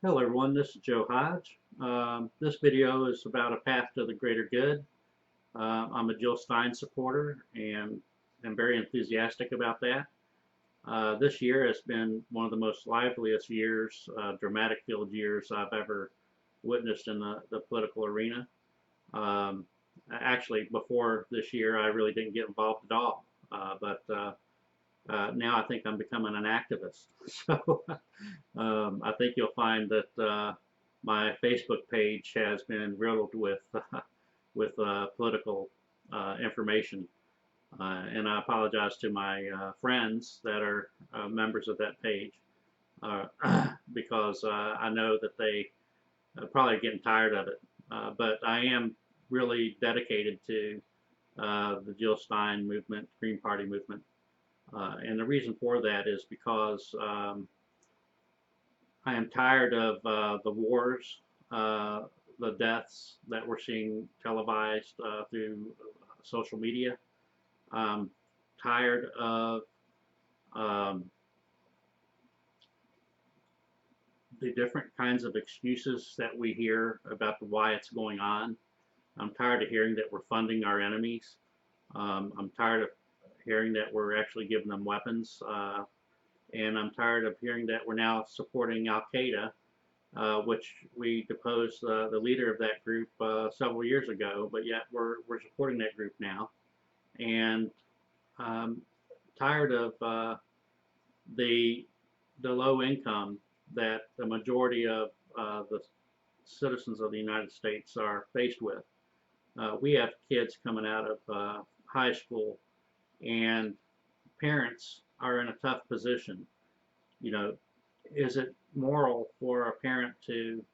Hello everyone, this is Joe Hodge. This video is about a path to the greater good. I'm a Jill Stein supporter and am very enthusiastic about that. This year has been one of the most liveliest years, dramatic filled years I've ever witnessed in the political arena. Um, Actually, before this year, I really didn't get involved at all, but now I think I'm becoming an activist. So I think you'll find that my Facebook page has been riddled with political information, and I apologize to my friends that are members of that page uh, because I know that they probably are getting tired of it. But I am really dedicated to the Jill Stein movement, Green Party movement. And the reason for that is because I am tired of the wars, the deaths that we're seeing televised through social media. I'm tired of um, the different kinds of excuses that we hear about why it's going on. I'm tired of hearing that we're funding our enemies. I'm tired of hearing that we're actually giving them weapons. And I'm tired of hearing that we're now supporting Al Qaeda, which we deposed the leader of that group several years ago, but yet we're supporting that group now. And I'm tired of the low income that the majority of the citizens of the United States are faced with. We have kids coming out of high school, and parents are in a tough position. You know, is it moral for a parent to,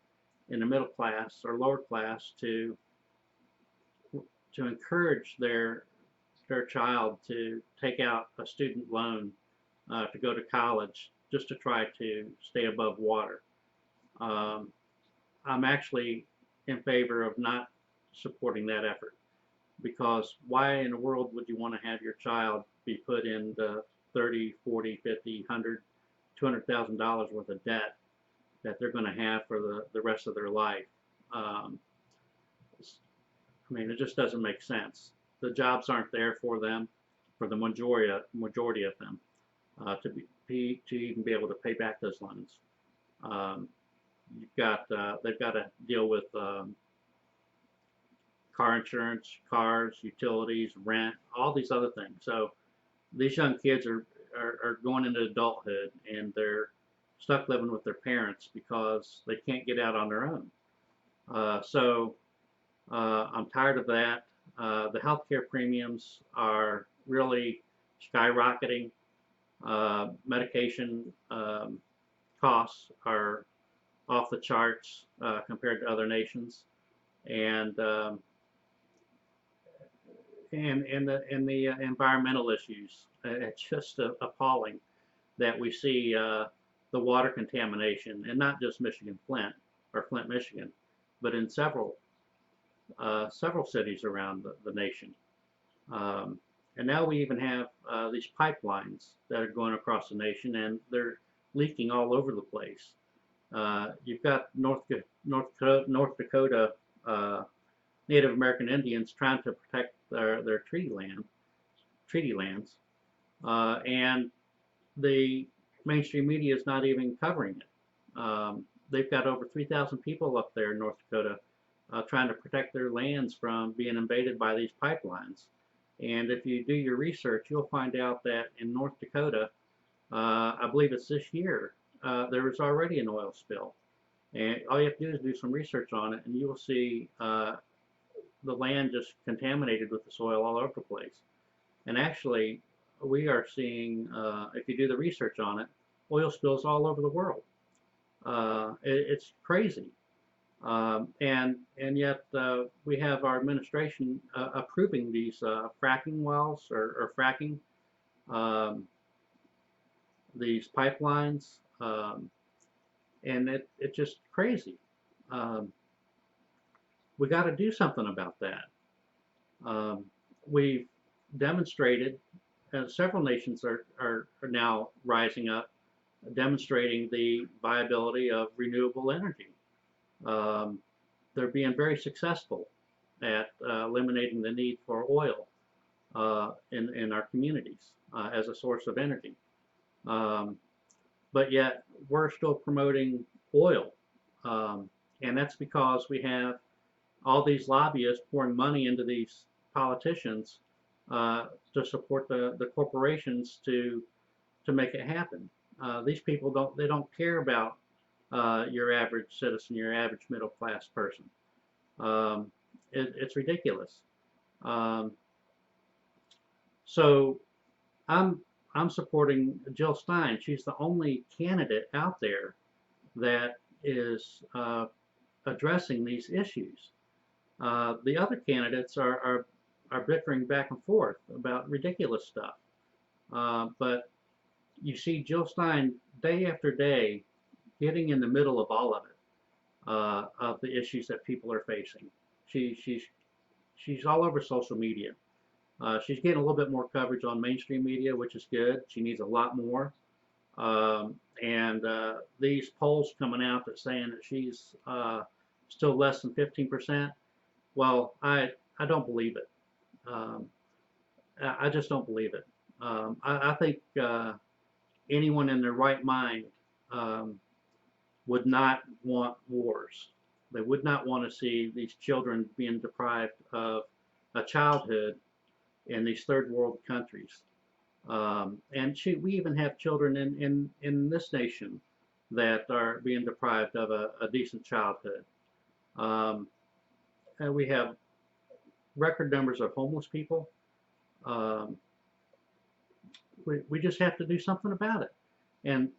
in the middle class or lower class, to encourage their child to take out a student loan to go to college just to try to stay above water? Um, I'm actually in favor of not supporting that effort, because why in the world would you want to have your child be put in the 30, 40, 50, 100, $200,000 worth of debt that they're going to have for the rest of their life? Um, I mean, it just doesn't make sense. The jobs aren't there for them, for the majority of them, to even be able to pay back those loans. Um, they've got to deal with car insurance, cars, utilities, rent, all these other things. So these young kids are going into adulthood, and they're stuck living with their parents because they can't get out on their own. So I'm tired of that. The healthcare premiums are really skyrocketing. Medication costs are off the charts compared to other nations, and and the environmental issues. It's just appalling that we see the water contamination, and not just Michigan, Flint or Flint, Michigan, but in several cities around the nation. Um, and now we even have these pipelines that are going across the nation, and they're leaking all over the place. You've got North Dakota Native American Indians trying to protect their treaty lands, and the mainstream media is not even covering it. They've got over 3,000 people up there in North Dakota trying to protect their lands from being invaded by these pipelines. And if you do your research, you'll find out that in North Dakota, I believe it's this year, there was already an oil spill. And all you have to do is do some research on it, and you will see the land just contaminated with the soil all over the place. And actually, we are seeing, if you do the research on it, oil spills all over the world. It's crazy. And yet we have our administration approving these fracking wells, or fracking, um, these pipelines, and it's just crazy. Um, we got to do something about that. We've demonstrated, several nations are now rising up demonstrating the viability of renewable energy. Um, they're being very successful at eliminating the need for oil in our communities as a source of energy. Um, but yet we're still promoting oil. Um, and that's because we have all these lobbyists pouring money into these politicians uh, to support the corporations to make it happen. These people don't care about your average citizen, your average middle class person. Um, it's ridiculous. Um, so I'm I'm supporting Jill Stein. She's the only candidate out there that is addressing these issues. The other candidates are bickering back and forth about ridiculous stuff. But you see Jill Stein day after day getting in the middle of all of the issues that people are facing. She's all over social media. She's getting a little bit more coverage on mainstream media, which is good. She needs a lot more. And these polls coming out that saying that she's still less than 15%. Well, I don't believe it. Um, I just don't believe it. I think anyone in their right mind um, would not want wars. They would not want to see these children being deprived of a childhood in these third world countries. And we even have children in this nation that are being deprived of a decent childhood. Um, and we have record numbers of homeless people. Um, we just have to do something about it. And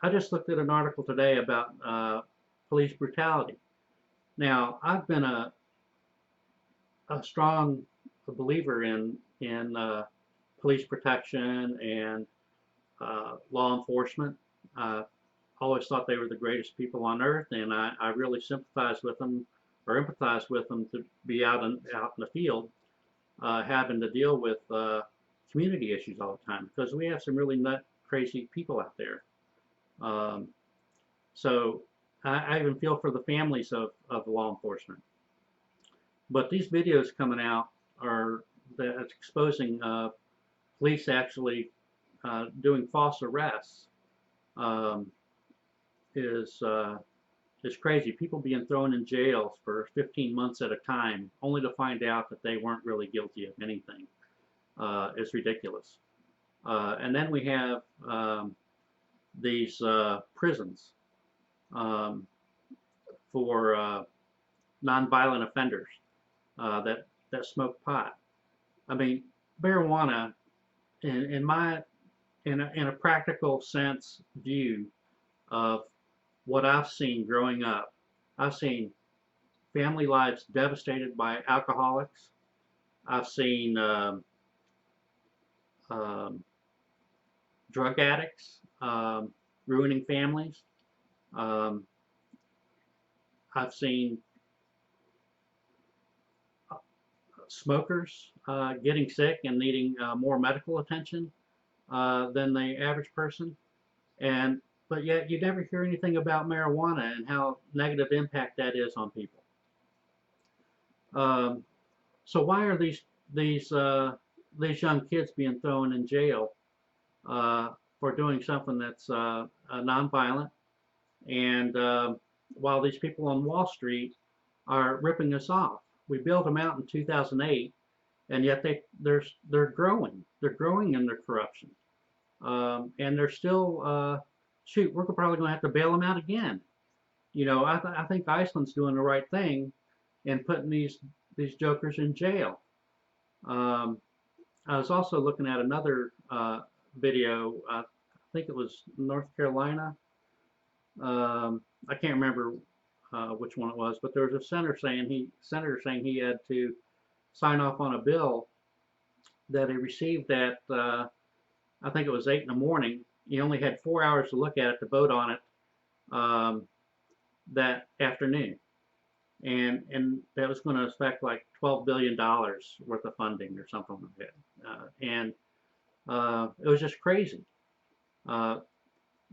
I just looked at an article today about police brutality. Now, I've been a strong believer in police protection and law enforcement. I always thought they were the greatest people on earth, and I really sympathize with them or empathize with them to be out in the field, having to deal with community issues all the time because we have some really nut crazy people out there. Um, so I even feel for the families of law enforcement. But these videos coming out are that's exposing police actually doing false arrests um, is is crazy. People being thrown in jails for 15 months at a time, only to find out that they weren't really guilty of anything. Is ridiculous. And then we have these prisons um, for nonviolent offenders that smoke pot. I mean, marijuana, in my in a practical sense view of what I've seen growing up, I've seen family lives devastated by alcoholics. I've seen um, drug addicts ruining families. Um, I've seen smokers getting sick and needing more medical attention than the average person. But yet you never hear anything about marijuana and how negative impact that is on people. So why are these young kids being thrown in jail for doing something that's nonviolent? And while these people on Wall Street are ripping us off, we built them out in 2008, and yet they're growing. They're growing in their corruption, and they're still shoot. We're probably going to have to bail them out again. You know, I think Iceland's doing the right thing in putting these jokers in jail. Um, I was also looking at another video. I think it was North Carolina. I can't remember which one it was, but there was a senator saying he had to sign off on a bill that he received at I think it was 8 in the morning. He only had 4 hours to look at it to vote on it that afternoon, and that was going to affect like $12 billion worth of funding or something like that, and it was just crazy.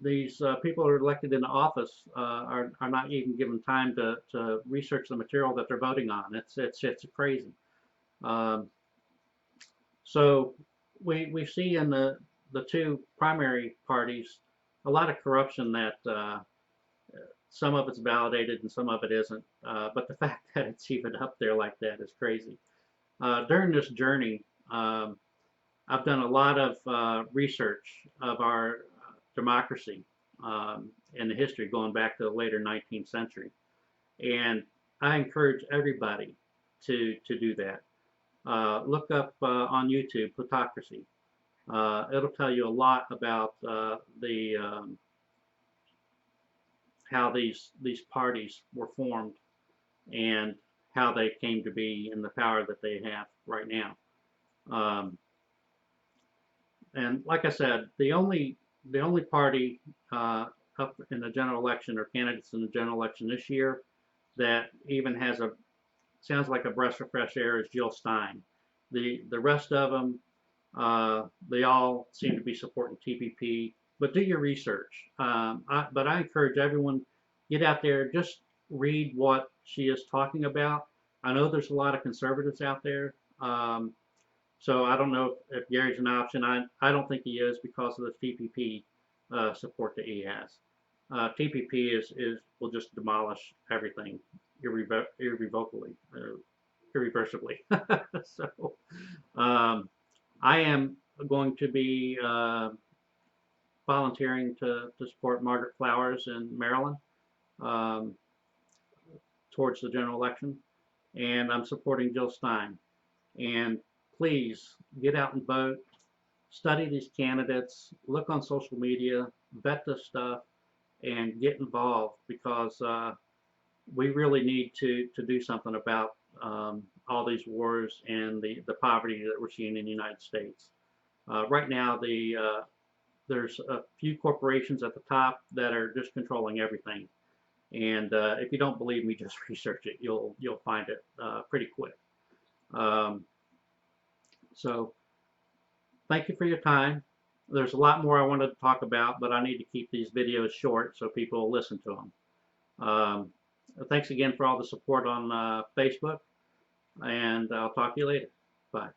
these people who are elected into office are not even given time to research the material that they're voting on. It's crazy. Um, so we see in the two primary parties a lot of corruption that some of it's validated and some of it isn't. But the fact that it's even up there like that is crazy. During this journey, I've done a lot of research of our democracy in the history going back to the later 19th century. And I encourage everybody to do that. Look up on YouTube, Plutocracy. It'll tell you a lot about how these parties were formed and how they came to be in the power that they have right now. And like I said, the only party up in the general election or candidates in the general election this year that even has sounds like a breath of fresh air is Jill Stein. The rest of them, they all seem to be supporting TPP. But do your research. But I encourage everyone, get out there, just read what she is talking about. I know there's a lot of conservatives out there. So I don't know if Gary's an option. I don't think he is because of the TPP support that he has. TPP will just demolish everything irrevocably, irreversibly. So I am going to be volunteering to support Margaret Flowers in Maryland towards the general election, and I'm supporting Jill Stein. And please get out and vote, study these candidates, look on social media, vet this stuff, and get involved because we really need to do something about all these wars and the poverty that we're seeing in the United States. Right now, there's a few corporations at the top that are just controlling everything. And if you don't believe me, just research it. You'll find it pretty quick. So thank you for your time. There's a lot more I wanted to talk about, but I need to keep these videos short so people will listen to them. Thanks again for all the support on Facebook, and I'll talk to you later. Bye.